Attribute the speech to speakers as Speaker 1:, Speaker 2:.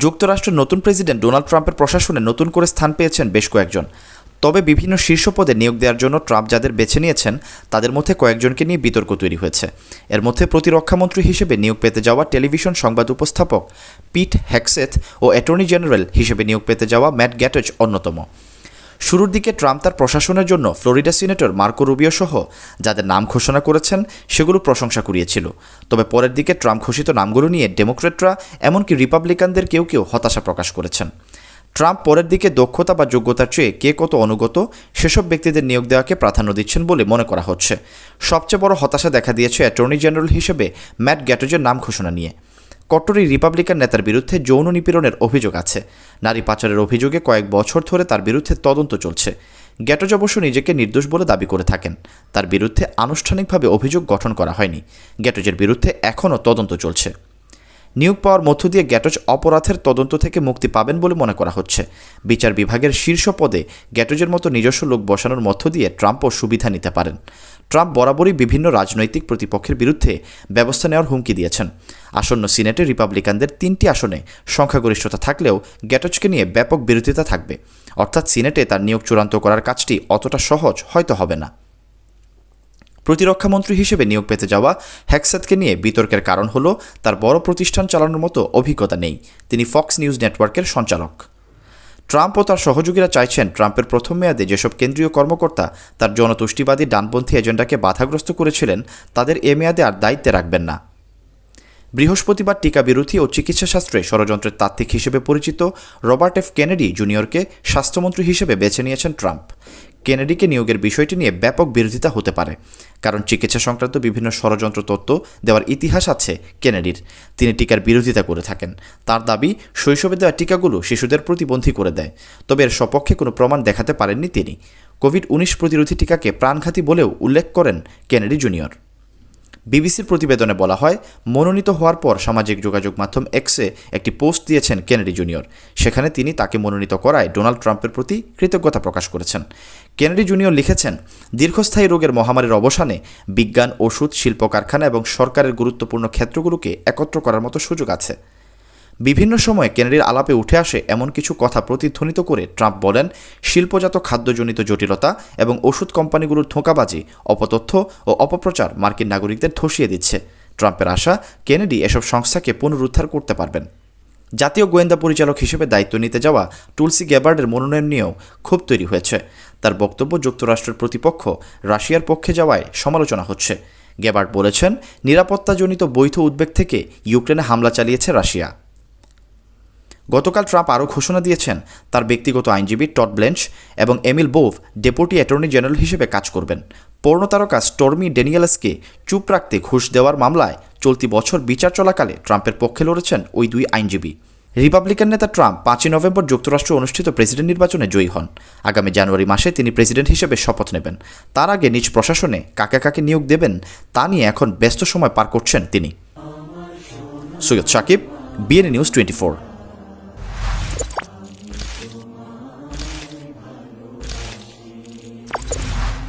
Speaker 1: যুক্তরাষ্ট্রের নতুন president Donald ট্রাম্পের প্রশাসনে নতুন করে স্থান পেয়েছেন বেশ কয়েকজন। তবে বিভিন্ন শীর্ষ পদে নিয়োগ দেওয়ার জন্য ট্রাম্প যাদের বেছে নিয়েছেন তাদের মধ্যে কয়েকজনকে নিয়ে বিতর্ক তৈরি হয়েছে। এর মধ্যে প্রতিরক্ষামন্ত্রী হিসেবে নিয়োগ পেতে যাওয়া টেলিভিশন সংবাদ উপস্থাপক পিট হেগসেথ ও অ্যাটর্নি জেনারেল হিসেবে নিয়োগ পেতে যাওয়া ম্যাট গ্যাটজ অন্যতম। শুরুর দিকে ট্রাম্প তার প্রশাসনের জন্য ফ্লোরিডা সিনেটর মার্কো রুবিও সহ যাদের নাম ঘোষণা করেছেন সেগুলো প্রশংসা কুড়িয়েছিল। তবে পরের দিকে ট্রাম্প ঘোষিত নামগুলো নিয়ে ডেমোক্রেটরা এমনকি রিপাবলিকানদের কেউ কেউ হতাশা প্রকাশ করেছেন। ট্রাম্প পরের দিকে দক্ষতা বা যোগ্যতার চেয়ে কে কত অনুগত সেসব ব্যক্তিদের নিয়োগ দেওয়াকে প্রাধান্য দিচ্ছেন বলে মনে করা হচ্ছে। সবচেয়ে বড় হতাশা দেখা দিয়েছে অ্যাটর্নি জেনারেল হিসেবে ম্যাট গ্যাটজের নাম ঘোষণা নিয়ে। কট্টরি রিপাবলিকান নেতার বিরুদ্ধে যৌন নিপীড়নের অভিযোগ আছে। নারী পাচারের অভিযোগে কয়েক বছর ধরে তার বিরুদ্ধে তদন্ত চলছে। গ্যাটজ অবশ্য নিজেকে নির্দোষ বলে দাবি করে থাকেন। তার বিরুদ্ধে আনুষ্ঠানিকভাবে অভিযোগ গঠন করা হয়নি। গ্যাটজের বিরুদ্ধে এখনও তদন্ত চলছে। নিয়োগ পাওয়ার মধ্য দিয়ে গ্যাটজ অপরাধের তদন্ত থেকে মুক্তি পাবেন বলে মনে করা হচ্ছে। বিচার বিভাগের শীর্ষ পদে গ্যাটজের মতো নিজস্ব লোক বসানোর মধ্য দিয়ে ট্রাম্পও সুবিধা নিতে পারেন। ট্রাম্প বরাবরই বিভিন্ন রাজনৈতিক প্রতিপক্ষের বিরুদ্ধে ব্যবস্থা নেওয়ার হুমকি দিয়েছেন। আসন্ন সিনেটে রিপাবলিকানদের 3টি আসনে সংখ্যাগরিষ্ঠতা থাকলেও গ্যাটজকে নিয়ে ব্যাপক বিরোধিতা থাকবে। অর্থাৎ সিনেটে তার নিয়োগ চূড়ান্ত করার কাজটি অতটা সহজ হয়তো হবে না। প্রতিরক্ষামন্ত্রী হিসেবে নিয়োগ পেতে যাওয়া হেগসেথকে নিয়ে বিতর্কের কারণ হল তার বড় প্রতিষ্ঠান চালানোর মতো অভিজ্ঞতা নেই। তিনি ফক্স নিউজ নেটওয়ার্কের সঞ্চালক। ট্রাম্প ও তার সহযোগীরা চাইছেন ট্রাম্পের প্রথম মেয়াদে যেসব কেন্দ্রীয় কর্মকর্তা তার জনতুষ্টিবাদী ডানপন্থী এজেন্ডাকে বাধাগ্রস্ত করেছিলেন তাদের এ মেয়াদে আর দায়িত্বে রাখবেন না। বৃহস্পতিবার টিকা বিরোধী ও চিকিৎসাশাস্ত্রে ষড়যন্ত্রের তাত্ত্বিক হিসেবে পরিচিত রবার্ট এফ কেনেডি জুনিয়রকে স্বাস্থ্যমন্ত্রী হিসেবে বেছে নিয়েছেন ট্রাম্প। কেনেডিকে নিয়োগের বিষয়টি নিয়ে ব্যাপক বিরোধিতা হতে পারে, কারণ চিকিৎসা সংক্রান্ত বিভিন্ন ষড়যন্ত্র তত্ত্ব দেওয়ার ইতিহাস আছে কেনেডির। তিনি টিকার বিরোধিতা করে থাকেন। তার দাবি, শৈশবে দেওয়া টিকাগুলো শিশুদের প্রতিবন্ধী করে দেয়। তবে এর সপক্ষে কোনো প্রমাণ দেখাতে পারেননি তিনি। কোভিড-19 প্রতিরোধী টিকাকে প্রাণঘাতী বলেও উল্লেখ করেন কেনেডি জুনিয়র। বিবিসির প্রতিবেদনে বলা হয়, মনোনীত হওয়ার পর সামাজিক যোগাযোগ মাধ্যম এক্সে একটি পোস্ট দিয়েছেন কেনেডি জুনিয়র। সেখানে তিনি তাকে মনোনীত করায় ডোনাল্ড ট্রাম্পের প্রতি কৃতজ্ঞতা প্রকাশ করেছেন। কেনেডি জুনিয়র লিখেছেন, দীর্ঘস্থায়ী রোগের মহামারীর অবসানে বিজ্ঞান, ওষুধ, শিল্প কারখানা এবং সরকারের গুরুত্বপূর্ণ ক্ষেত্রগুলোকে একত্র করার মতো সুযোগ আছে। বিভিন্ন সময়ে কেনেডির আলাপে উঠে আসে এমন কিছু কথা প্রতিধ্বনিত করে ট্রাম্প বলেন, শিল্পজাত খাদ্যজনিত জটিলতা এবং ওষুধ কোম্পানিগুলোর ধোঁকাবাজি, অপতথ্য ও অপপ্রচার মার্কিন নাগরিকদের ধসিয়ে দিচ্ছে। ট্রাম্পের আশা, কেনেডি এসব সংস্থাকে পুনরুদ্ধার করতে পারবেন। জাতীয় গোয়েন্দা পরিচালক হিসেবে দায়িত্ব নিতে যাওয়া টুলসি গ্যাবার্ডের মনোনয়ন নিয়েও ক্ষোভ তৈরি হয়েছে। তার বক্তব্য যুক্তরাষ্ট্রের প্রতিপক্ষ রাশিয়ার পক্ষে যাওয়ায় সমালোচনা হচ্ছে। গ্যাবার্ড বলেছেন, নিরাপত্তাজনিত বৈধ উদ্বেগ থেকে ইউক্রেনে হামলা চালিয়েছে রাশিয়া। গতকাল ট্রাম্প আরও ঘোষণা দিয়েছেন, তার ব্যক্তিগত আইনজীবী টড ব্লেঞ্চ এবং Emil Bove deputy attorney general হিসেবে কাজ করবেন। পর্নোতারকা স্টর্মি ড্যানিয়েলসকে চুপ রাখতে ঘুষ দেওয়ার মামলায় চলতি বছর বিচার চলাকালে ট্রাম্পের পক্ষে লড়েছেন ওই দুই আইনজীবী। রিপাবলিকান নেতা ট্রাম্প 5 নভেম্বর যুক্তরাষ্ট্রে অনুষ্ঠিত প্রেসিডেন্ট নির্বাচনে জয়ী হন। আগামী জানুয়ারি মাসে তিনি প্রেসিডেন্ট হিসেবে শপথ নেবেন। তার আগে নিজ প্রশাসনে কাকে কাকে নিয়োগ দেবেন তা নিয়ে এখন ব্যস্ত সময় পার করছেন তিনি। Syed Sakib, BNA news 24।